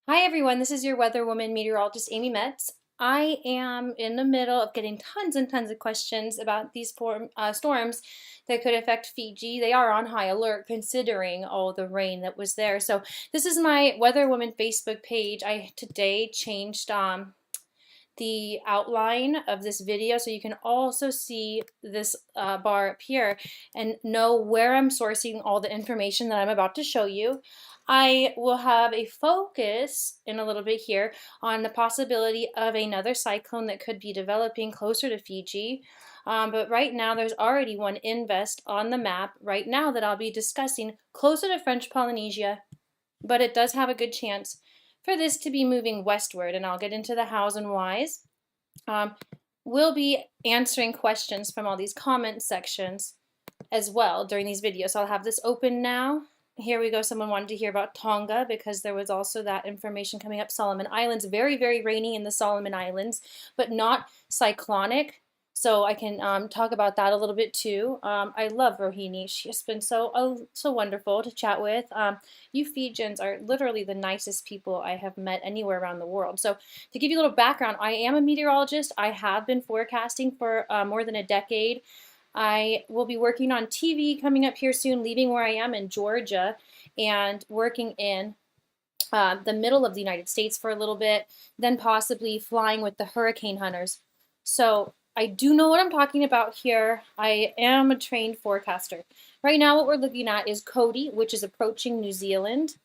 Hi everyone, this is your weather woman meteorologist Amy Metz. I am in the middle of getting tons and tons of questions about these storms that could affect Fiji. They are on high alert considering all the rain that was there. So this is my weather woman Facebook page. I today changed the outline of this video so you can also see this bar up here and know where I'm sourcing all the information that I'm about to show you. I will have a focus in a little bit here on the possibility of another cyclone that could be developing closer to Fiji. But right now there's already one invest on the map right now that I'll be discussing closer to French Polynesia, but it does have a good chance for this to be moving westward, and I'll get into the hows and whys. Um, we'll be answering questions from all these comment sections as well during these videos. So I'll have this open now. Here we go. Someone wanted to hear about Tonga because there was also that information coming up. Solomon Islands, very, very rainy in the Solomon Islands, but not cyclonic. So I can talk about that a little bit too. I love Rohini. She has been so wonderful to chat with. You Fijians are literally the nicest people I have met anywhere around the world. So to give you a little background, I am a meteorologist. I have been forecasting for more than a decade. I will be working on TV coming up here soon, leaving where I am in Georgia and working in the middle of the United States for a little bit, then possibly flying with the hurricane hunters. So I do know what I'm talking about here. I am a trained forecaster. Right now what we're looking at is Cody, which is approaching New Zealand.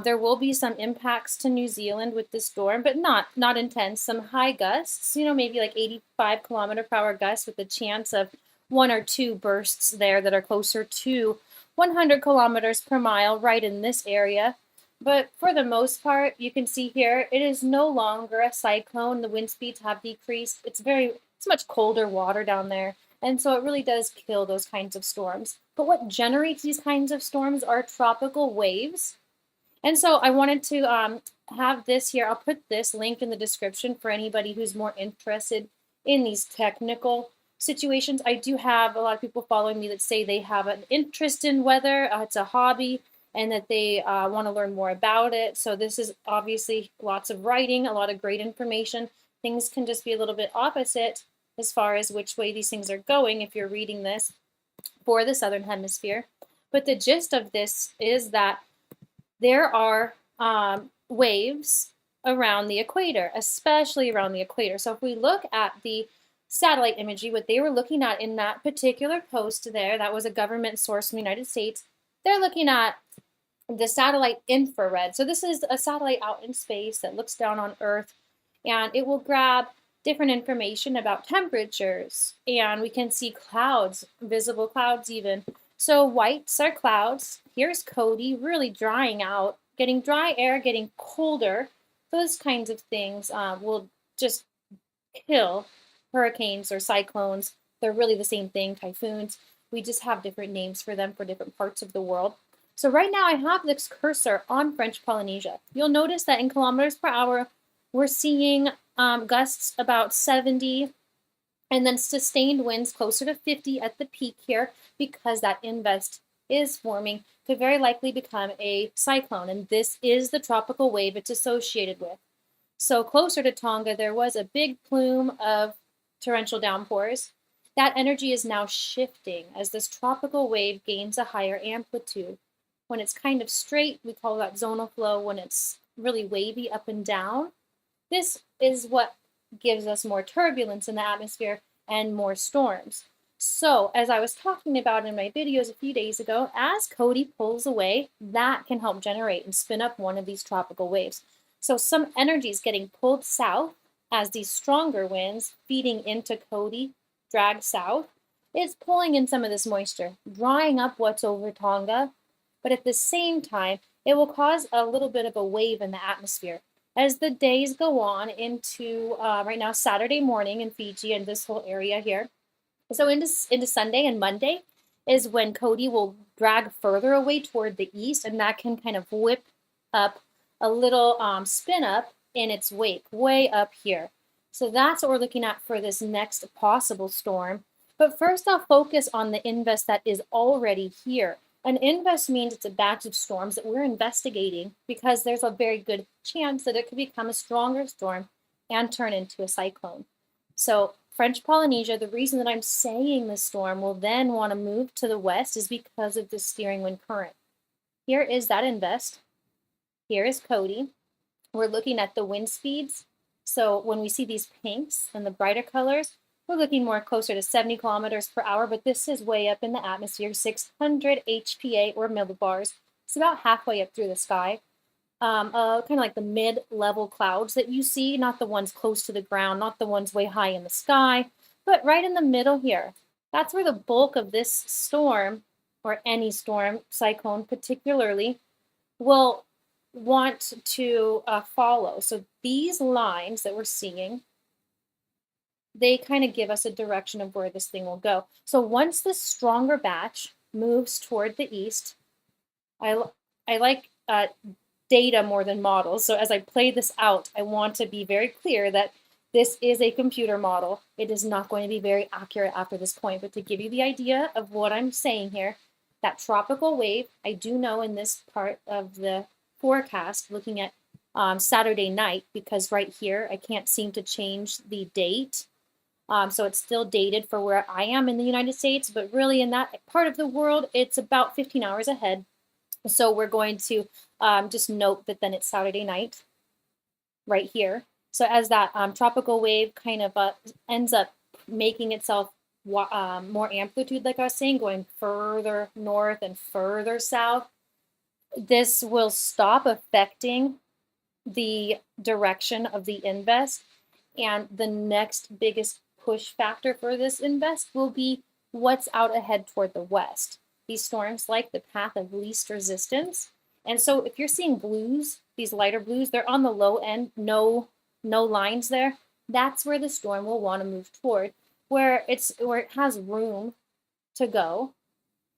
There will be some impacts to New Zealand with this storm, but not intense. Some high gusts, maybe like 85-kilometer-per-hour gusts with a chance of one or two bursts there that are closer to 100 kilometers per mile right in this area. But for the most part, you can see here, it is no longer a cyclone. The wind speeds have decreased. It's much colder water down there. And so it really does kill those kinds of storms. But what generates these kinds of storms are tropical waves. And so I wanted to have this here. I'll put this link in the description for anybody who's more interested in these technical situations. I do have a lot of people following me that say they have an interest in weather. It's a hobby and that they want to learn more about it. So this is obviously lots of writing, a lot of great information. Things can just be a little bit opposite as far as which way these things are going if you're reading this for the Southern Hemisphere. But the gist of this is that there are waves around the equator, especially around the equator. So if we look at the satellite imagery, what they were looking at in that particular post there, that was a government source in the United States, they're looking at the satellite infrared. So this is a satellite out in space that looks down on Earth, and it will grab different information about temperatures, and we can see clouds, visible clouds even. So whites are clouds. Here's Cody really drying out, getting dry air, getting colder. Those kinds of things will just kill hurricanes or cyclones. They're really the same thing, typhoons. We just have different names for them for different parts of the world. So right now I have this cursor on French Polynesia. You'll notice that in kilometers per hour, we're seeing gusts about 70 and then sustained winds closer to 50 at the peak here because that invest is forming to very likely become a cyclone. And this is the tropical wave it's associated with. So closer to Tonga, there was a big plume of torrential downpours. That energy is now shifting as this tropical wave gains a higher amplitude. When it's kind of straight, we call that zonal flow. When it's really wavy up and down, this is what gives us more turbulence in the atmosphere and more storms. So as I was talking about in my videos a few days ago, as Cody pulls away, that can help generate and spin up one of these tropical waves. So some energy is getting pulled south as these stronger winds feeding into Cody drag south. It's pulling in some of this moisture, drying up what's over Tonga, but at the same time, it will cause a little bit of a wave in the atmosphere. As the days go on into right now Saturday morning in Fiji and this whole area here, so into Sunday and Monday is when Cody will drag further away toward the east, and that can kind of whip up a little spin up in its wake, way up here. So that's what we're looking at for this next possible storm. But first I'll focus on the invest that is already here. An invest means it's a batch of storms that we're investigating because there's a very good chance that it could become a stronger storm and turn into a cyclone. So French Polynesia, the reason that I'm saying the storm will then want to move to the west is because of the steering wind current. Here is that invest. Here is Cody. We're looking at the wind speeds. So when we see these pinks and the brighter colors, we're looking more closer to 70 kilometers per hour, but this is way up in the atmosphere, 600 HPA or millibars. It's about halfway up through the sky. Kind of like the mid-level clouds that you see, not the ones close to the ground, not the ones way high in the sky, but right in the middle here. That's where the bulk of this storm, or any storm, cyclone particularly, will want to follow. So these lines that we're seeing, they kind of give us a direction of where this thing will go. So once this stronger batch moves toward the east, I like data more than models. So as I play this out, I want to be very clear that this is a computer model. It is not going to be very accurate after this point, but to give you the idea of what I'm saying here, that tropical wave, I do know in this part of the forecast, looking at Saturday night, because right here I can't seem to change the date. So it's still dated for where I am in the United States, but really in that part of the world, it's about 15 hours ahead. So we're going to just note that then it's Saturday night right here. So as that tropical wave kind of ends up making itself more amplitude, like I was saying, going further north and further south, this will stop affecting the direction of the invest. And the next biggest push factor for this invest will be what's out ahead toward the west. These storms like the path of least resistance. And so if you're seeing blues, these lighter blues, they're on the low end, no lines there. That's where the storm will want to move toward, where it has room to go.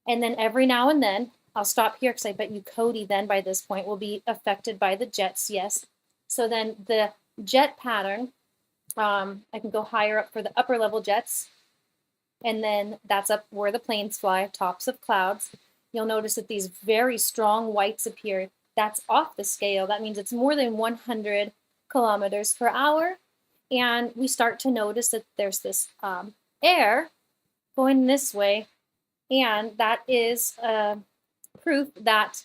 And then every now and then, I'll stop here because I bet you Cody then by this point will be affected by the jets, yes. So then the jet pattern, I can go higher up for the upper level jets. And then that's up where the planes fly, tops of clouds. You'll notice that these very strong whites appear. That's off the scale. That means it's more than 100 kilometers per hour. And we start to notice that there's this air going this way. And that is proof that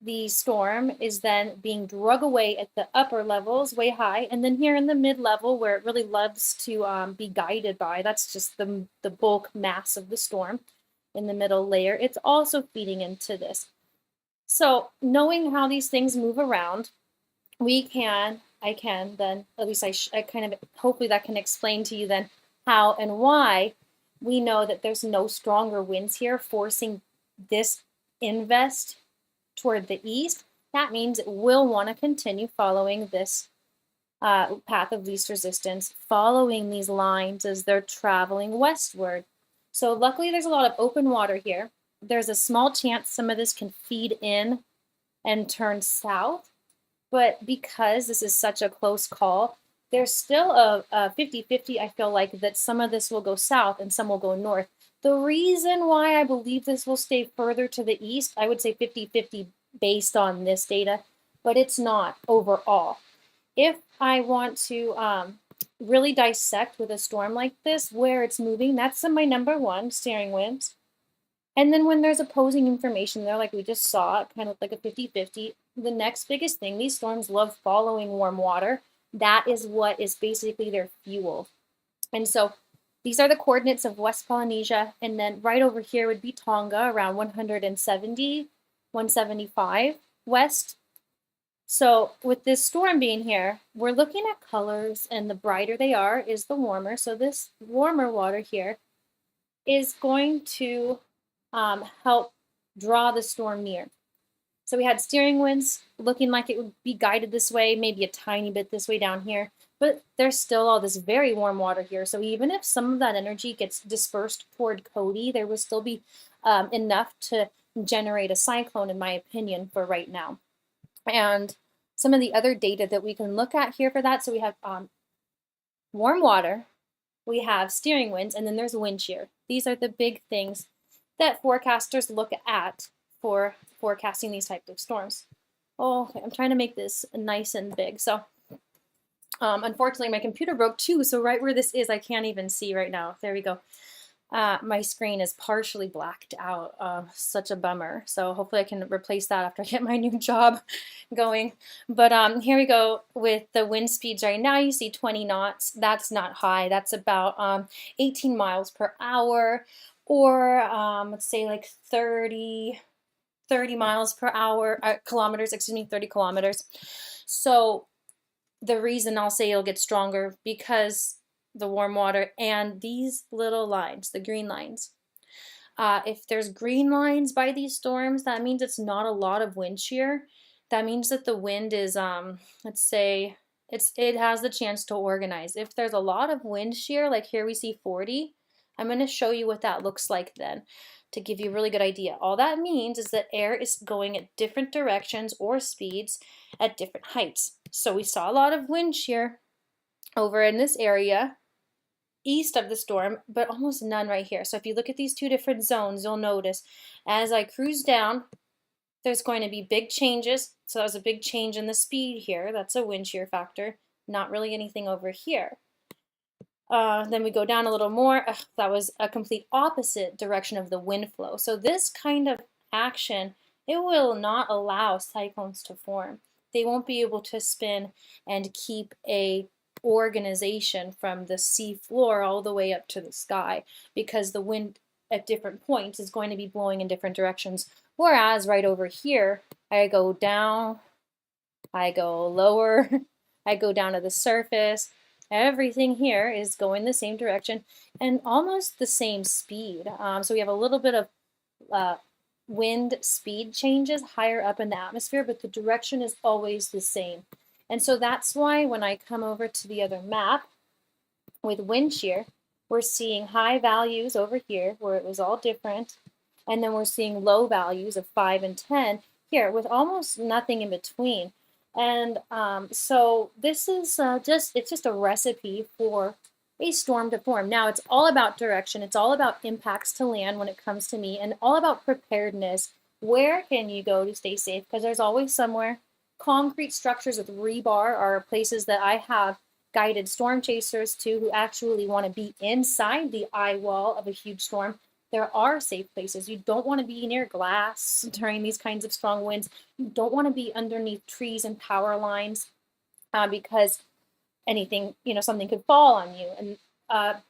the storm is then being drug away at the upper levels, way high, and then here in the mid-level where it really loves to be guided by, that's just the bulk mass of the storm in the middle layer. It's also feeding into this. So knowing how these things move around, I can then, at least I kind of, hopefully that can explain to you then how and why we know that there's no stronger winds here forcing this invest toward the east. That means it will want to continue following this path of least resistance, following these lines as they're traveling westward. So luckily there's a lot of open water here. There's a small chance some of this can feed in and turn south, but because this is such a close call, there's still a 50-50, I feel like, that some of this will go south and some will go north. The reason why I believe this will stay further to the east, I would say 50-50 based on this data, but it's not overall. If I want to really dissect with a storm like this, where it's moving, that's my number one, steering winds. And then when there's opposing information there, like we just saw, kind of like a 50-50, the next biggest thing, these storms love following warm water. That is what is basically their fuel. And so these are the coordinates of West Polynesia, and then right over here would be Tonga, around 170, 175 west. So with this storm being here, we're looking at colors, and the brighter they are is the warmer. So this warmer water here is going to help draw the storm near. So we had steering winds looking like it would be guided this way, maybe a tiny bit this way down here, but there's still all this very warm water here. So even if some of that energy gets dispersed toward Cody, there will still be enough to generate a cyclone, in my opinion, for right now. And some of the other data that we can look at here for that, so we have warm water, we have steering winds, and then there's wind shear. These are the big things that forecasters look at for forecasting these types of storms. Oh, okay, I'm trying to make this nice and big. So unfortunately, my computer broke too, so right where this is, I can't even see right now. There we go. My screen is partially blacked out. Such a bummer. So hopefully I can replace that after I get my new job going. But here we go with the wind speeds right now. You see 20 knots. That's not high. That's about 18 miles per hour, or let's say like 30 miles per hour, kilometers, excuse me, 30 kilometers. So the reason I'll say it'll get stronger because the warm water and these little lines, the green lines. If there's green lines by these storms, that means it's not a lot of wind shear. That means that the wind is, let's say, it has the chance to organize. If there's a lot of wind shear, like here we see 40, I'm going to show you what that looks like then to give you a really good idea. All that means is that air is going at different directions or speeds at different heights. So we saw a lot of wind shear over in this area east of the storm, but almost none right here. So if you look at these two different zones, you'll notice as I cruise down, there's going to be big changes. So that was a big change in the speed here. That's a wind shear factor. Not really anything over here. Then we go down a little more. That was a complete opposite direction of the wind flow. So this kind of action, it will not allow cyclones to form. They won't be able to spin and keep a organization from the sea floor all the way up to the sky, because the wind at different points is going to be blowing in different directions. Whereas right over here, I go down, I go lower, I go down to the surface. Everything here is going the same direction and almost the same speed. So we have a little bit of wind speed changes higher up in the atmosphere, but the direction is always the same. And so that's why when I come over to the other map with wind shear, we're seeing high values over here where it was all different. And then we're seeing low values of 5 and 10 here with almost nothing in between. And so this is it's just a recipe for a storm to form. Now it's all about direction. It's all about impacts to land when it comes to me, and all about preparedness. Where can you go to stay safe? Because there's always somewhere. Concrete structures with rebar are places that I have guided storm chasers to who actually want to be inside the eye wall of a huge storm. There are safe places. You don't want to be near glass during these kinds of strong winds. You don't want to be underneath trees and power lines because anything, something could fall on you. And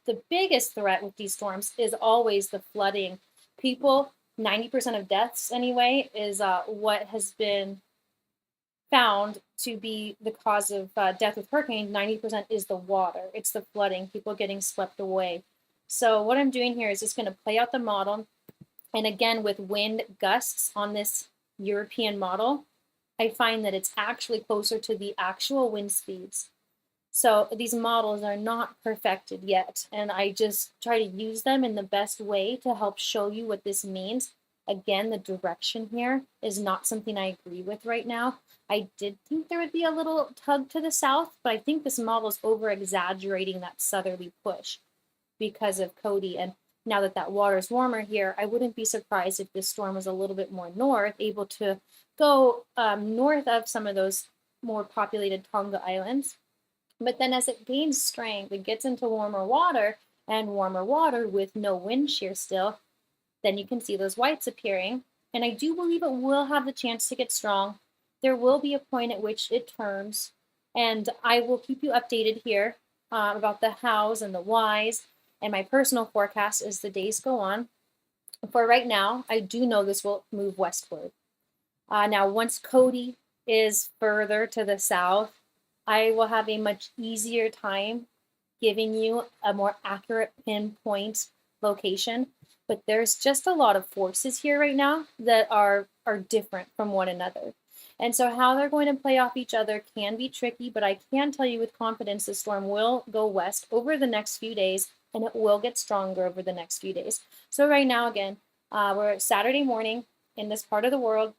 the biggest threat with these storms is always the flooding. People, 90% of deaths anyway, is what has been found to be the cause of death with hurricanes. 90% is the water. It's the flooding, people getting swept away. So what I'm doing here is just going to play out the model. And again, with wind gusts on this European model, I find that it's actually closer to the actual wind speeds. So these models are not perfected yet. And I just try to use them in the best way to help show you what this means. Again, the direction here is not something I agree with right now. I did think there would be a little tug to the south, but I think this model is over-exaggerating that southerly push because of Cody. And now that that water is warmer here, I wouldn't be surprised if this storm was a little bit more north, able to go north of some of those more populated Tonga islands. But then as it gains strength, it gets into warmer water, and warmer water with no wind shear still, then you can see those whites appearing. And I do believe it will have the chance to get strong. There will be a point at which it turns, and I will keep you updated here about the hows and the whys and my personal forecast as the days go on. For right now, I do know this will move westward. Now, once Cody is further to the south, I will have a much easier time giving you a more accurate pinpoint location. But there's just a lot of forces here right now that are different from one another. And so how they're going to play off each other can be tricky, but I can tell you with confidence the storm will go west over the next few days, and it will get stronger over the next few days. So right now, again, we're Saturday morning in this part of the world.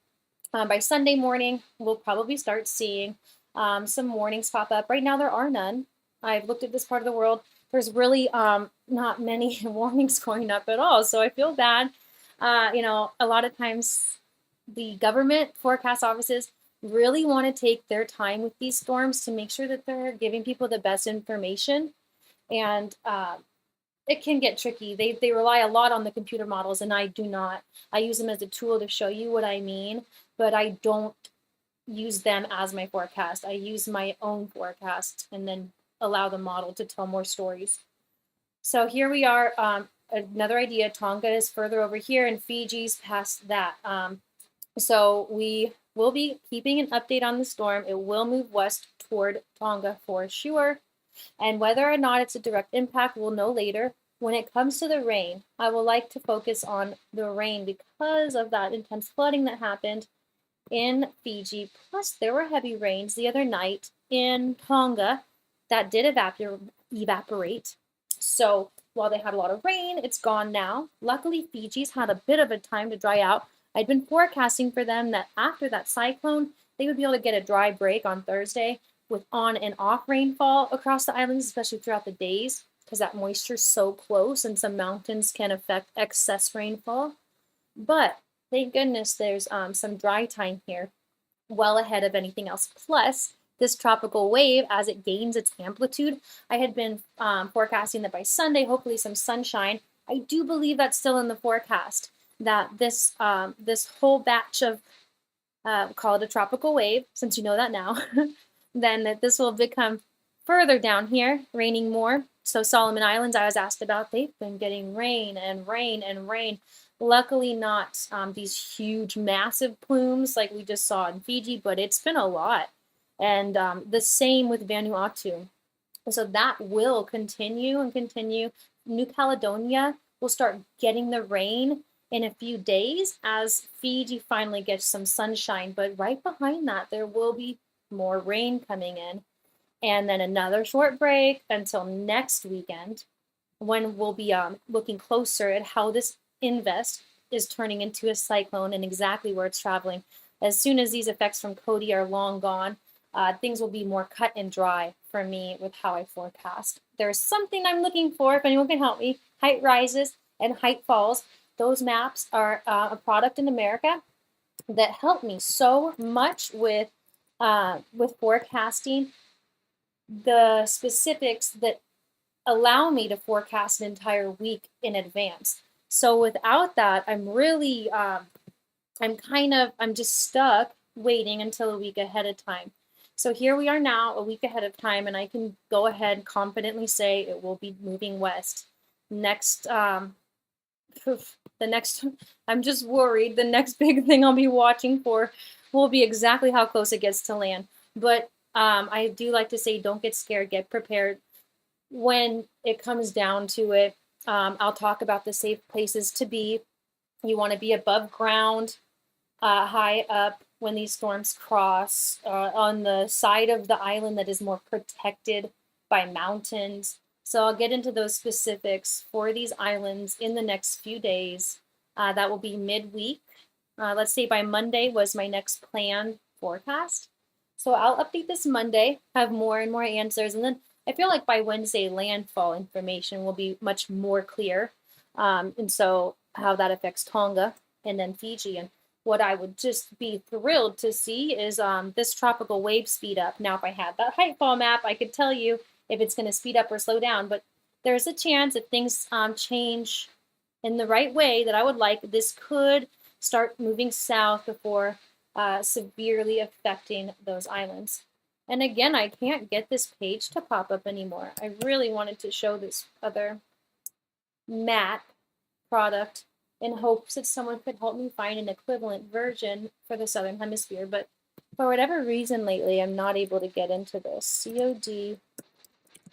By Sunday morning, we'll probably start seeing some warnings pop up. Right now, there are none. I've looked at this part of the world. There's really not many warnings going up at all, so I feel bad. A lot of times the government forecast offices really want to take their time with these storms to make sure that they're giving people the best information. And it can get tricky. They rely a lot on the computer models, and I do not. I use them as a tool to show you what I mean, but I don't use them as my forecast. I use my own forecast and then allow the model to tell more stories. So here we are. Another idea, Tonga is further over here and Fiji's past that. So we will be keeping an update on the storm. It will move west toward Tonga for sure. And whether or not it's a direct impact, we'll know later. When it comes to the rain, I would like to focus on the rain because of that intense flooding that happened in Fiji. Plus, there were heavy rains the other night in Tonga that did evaporate. So while they had a lot of rain, it's gone now. Luckily, Fiji's had a bit of a time to dry out. I'd been forecasting for them that after that cyclone, they would be able to get a dry break on Thursday with on and off rainfall across the islands, especially throughout the days, because that moisture is so close and some mountains can affect excess rainfall. But thank goodness there's some dry time here, well ahead of anything else. Plus, this tropical wave, as it gains its amplitude, I had been forecasting that by Sunday, hopefully some sunshine. I do believe that's still in the forecast, that this whole batch of, call it a tropical wave, since you know that now, then that this will become further down here, raining more. So Solomon Islands, I was asked about, they've been getting rain and rain and rain. Luckily not these huge, massive plumes like we just saw in Fiji, but it's been a lot. And the same with Vanuatu. So that will continue and continue. New Caledonia will start getting the rain in a few days as Fiji finally gets some sunshine. But right behind that, there will be more rain coming in. And then another short break until next weekend, when we'll be looking closer at how this invest is turning into a cyclone and exactly where it's traveling. As soon as these effects from Cody are long gone, things will be more cut and dry for me with how I forecast. There's something I'm looking for, if anyone can help me, height rises and height falls. Those maps are a product in America that help me so much with forecasting the specifics that allow me to forecast an entire week in advance. So without that, I'm really, I'm just stuck waiting until a week ahead of time. So here we are now, a week ahead of time, and I can go ahead and confidently say it will be moving west. Next, I'm just worried the next big thing I'll be watching for will be exactly how close it gets to land. But I do like to say, don't get scared, get prepared. When it comes down to it, I'll talk about the safe places to be. You want to be above ground, high up when these storms cross, on the side of the island that is more protected by mountains. So I'll get into those specifics for these islands in the next few days. That will be midweek. Let's say by Monday was my next planned forecast. So I'll update this Monday, have more and more answers, and then I feel like by Wednesday, landfall information will be much more clear. And so how that affects Tonga and then Fiji. And what I would just be thrilled to see is this tropical wave speed up. Now, if I had that height fall map, I could tell you if it's going to speed up or slow down. But there's a chance if things change in the right way that I would like, this could start moving south before severely affecting those islands. And again, I can't get this page to pop up anymore. I really wanted to show this other map product in hopes that someone could help me find an equivalent version for the Southern Hemisphere. But for whatever reason lately, I'm not able to get into this. COD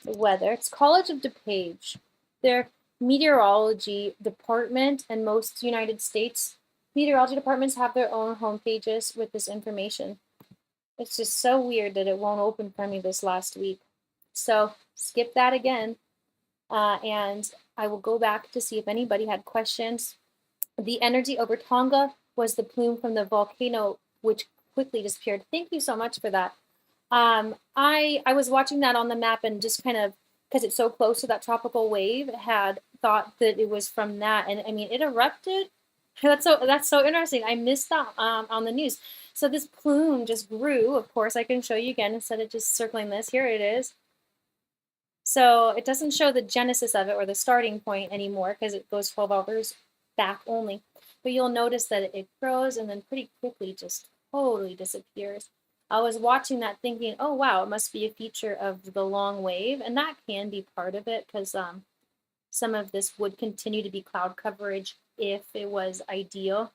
weather. It's College of DuPage. Their meteorology department and most United States meteorology departments have their own home pages with this information. It's just so weird that it won't open for me this last week. So skip that again. And I will go back to see if anybody had questions. The energy over Tonga was the plume from the volcano, which quickly disappeared. Thank you so much for that. I was watching that on the map and just kind of, because it's so close to that tropical wave, had thought that it was from that. And I mean, it erupted That's so interesting. I missed that on the news. So this plume just grew. Of course, I can show you again instead of just circling this. Here it is. So it doesn't show the genesis of it or the starting point anymore because it goes 12 hours back only. But you'll notice that it grows and then pretty quickly just totally disappears. I was watching that thinking, oh wow, it must be a feature of the long wave, and that can be part of it because some of this would continue to be cloud coverage if it was ideal.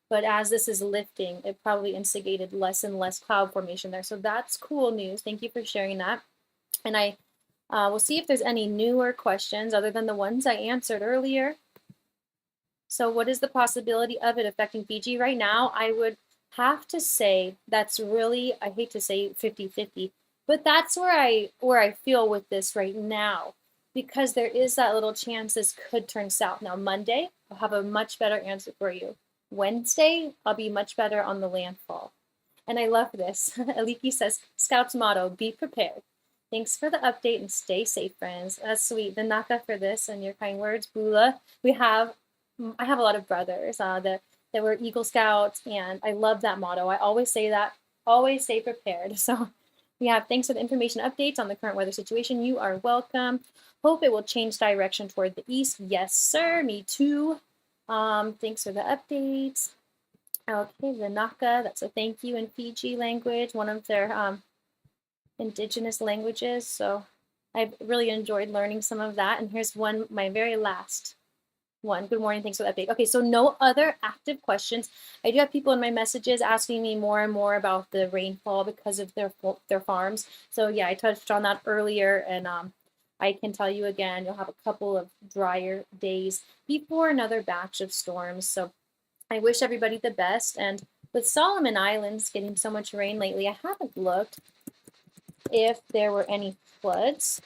But as this is lifting, it probably instigated less and less cloud formation there. So that's cool news. Thank you for sharing that. And I will see if there's any newer questions other than the ones I answered earlier. So what is the possibility of it affecting Fiji right now? I would have to say that's really, I hate to say 50-50, but that's where I feel with this right now, because there is that little chance this could turn south. Now Monday, I'll have a much better answer for you. Wednesday, I'll be much better on the landfall. And I love this. Aliki says, Scout's motto, be prepared. Thanks for the update and stay safe, friends. That's sweet. The Naka for this and your kind words. Bula. I have a lot of brothers that were Eagle Scouts, and I love that motto. I always say that, always stay prepared. So we have thanks for the information updates on the current weather situation. You are welcome. Hope it will change direction toward the east. Yes, sir. Me too. Thanks for the updates. Okay, the Naka, that's a thank you in Fiji language, one of their indigenous languages. So I've really enjoyed learning some of that. And here's one, my very last one. Good morning, thanks for the update. Okay, so no other active questions. I do have people in my messages asking me more and more about the rainfall because of their farms. So yeah, I touched on that earlier, and I can tell you again, you'll have a couple of drier days before another batch of storms. So I wish everybody the best. And with Solomon Islands getting so much rain lately, I haven't looked if there were any floods.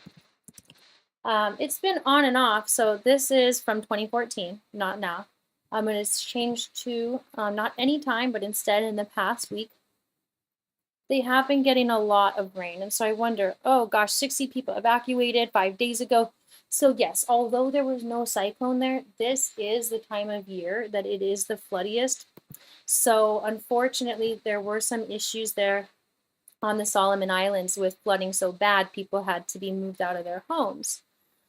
It's been on and off. So this is from 2014, not now. It has changed to not any time, but instead in the past week. They have been getting a lot of rain. And so I wonder, oh gosh, 60 people evacuated 5 days ago. So yes, although there was no cyclone there, this is the time of year that it is the floodiest. So unfortunately, there were some issues there on the Solomon Islands with flooding so bad, people had to be moved out of their homes.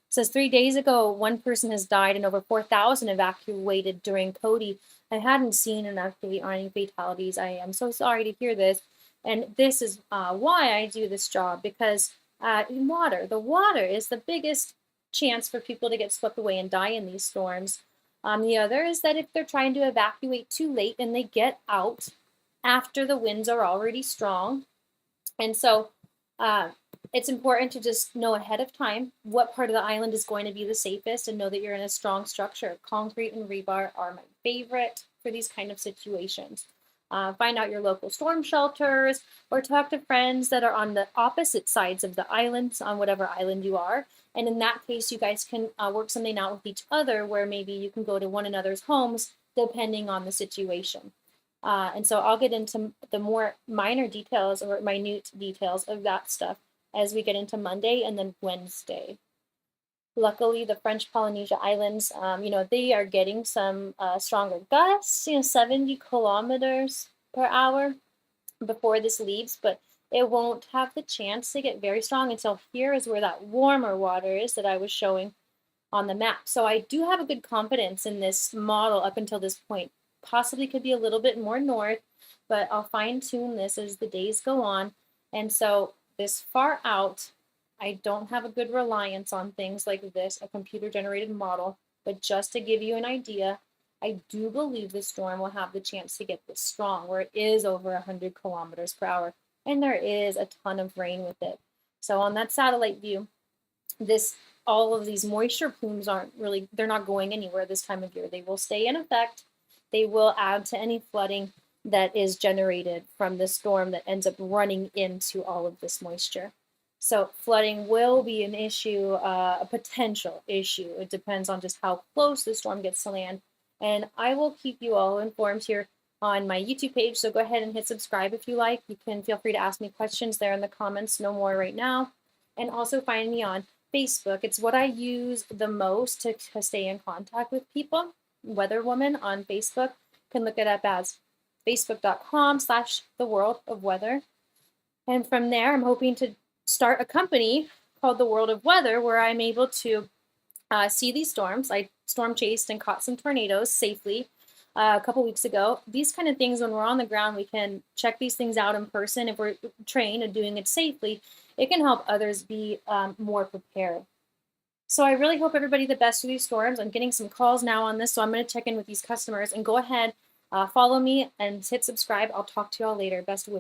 It says 3 days ago, one person has died and over 4,000 evacuated during Cody. I hadn't seen an update on any fatalities. I am so sorry to hear this. And this is why I do this job, because the water is the biggest chance for people to get swept away and die in these storms. The other is that if they're trying to evacuate too late and they get out after the winds are already strong. And so it's important to just know ahead of time what part of the island is going to be the safest and know that you're in a strong structure. Concrete and rebar are my favorite for these kind of situations. Find out your local storm shelters or talk to friends that are on the opposite sides of the islands on whatever island you are. And in that case, you guys can work something out with each other where maybe you can go to one another's homes depending on the situation. And so I'll get into the more minor details or minute details of that stuff as we get into Monday and then Wednesday. Luckily, the French Polynesia Islands, they are getting some stronger gusts, 70 kilometers per hour before this leaves, but it won't have the chance to get very strong until here is where that warmer water is that I was showing on the map. So I do have a good confidence in this model up until this point. Possibly could be a little bit more north, but I'll fine tune this as the days go on. And so this far out, I don't have a good reliance on things like this, a computer generated model, but just to give you an idea, I do believe the storm will have the chance to get this strong, where it is over 100 kilometers per hour, and there is a ton of rain with it. So on that satellite view, all of these moisture plumes they're not going anywhere this time of year. They will stay in effect. They will add to any flooding that is generated from the storm that ends up running into all of this moisture. So flooding will be an issue, a potential issue. It depends on just how close the storm gets to land. And I will keep you all informed here on my YouTube page. So go ahead and hit subscribe if you like. You can feel free to ask me questions there in the comments, no more right now. And also find me on Facebook. It's what I use the most to stay in contact with people. Weather Woman on Facebook. You can look it up as facebook.com/theworldofweather. And from there, I'm hoping to start a company called The World of Weather where I'm able to see these storms. I storm chased and caught some tornadoes safely a couple weeks ago. These kind of things, when we're on the ground, we can check these things out in person. If we're trained and doing it safely, it can help others be more prepared. So I really hope everybody the best with these storms. I'm getting some calls now on this, so I'm going to check in with these customers and go ahead, follow me and hit subscribe. I'll talk to y'all later. Best of wishes.